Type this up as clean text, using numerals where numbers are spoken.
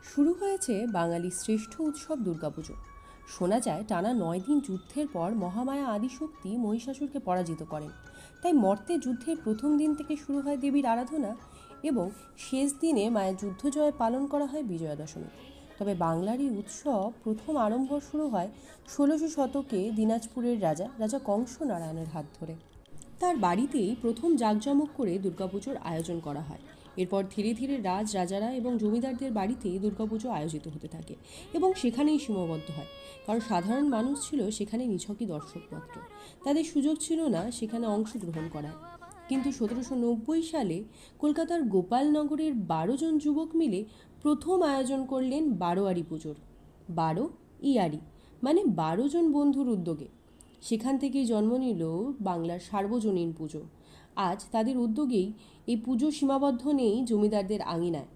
শুরু হয়েছে বাঙালির শ্রেষ্ঠ উৎসব দুর্গাপুজো। শোনা যায় টানা 9 দিন যুদ্ধের পর মহামায়া আদিশক্তি মহিষাসুরকে পরাজিত করেন। তাই মর্তে যুদ্ধের প্রথম দিন থেকে শুরু হয় দেবীর আরাধনা এবং শেষ দিনে মায়ের যুদ্ধজয় পালন করা হয় বিজয়া দশমী। তবে বাংলার এই উৎসব প্রথম আরম্ভ শুরু হয় 1600 শতকে দিনাজপুরের রাজা রাজা কংস নারায়ণের হাত ধরে। তার বাড়িতেই প্রথম জাঁকজমক করে দুর্গাপুজোর আয়োজন করা হয়। এরপর ধীরে ধীরে রাজারা এবং জমিদারদের বাড়িতেই দুর্গাপুজো আয়োজিত হতে থাকে এবং সেখানেই সীমাবদ্ধ হয়, কারণ সাধারণ মানুষ ছিল সেখানে নিছকই দর্শক মাত্র। তাদের সুযোগ ছিল না সেখানে অংশগ্রহণ করার। কিন্তু 1790 সালে কলকাতার গোপালনগরের 12 জন যুবক মিলে প্রথম আয়োজন করলেন বারোয়ারি পুজোর। 12 ইয়ারি মানে 12 জন বন্ধুর উদ্যোগে। সেখান থেকেই জন্ম নিল বাংলার সার্বজনীন পুজো। আজ তাদের উদ্যোগেই এই পুজো সীমাবদ্ধ নেই জমিদারদের আঙিনায়,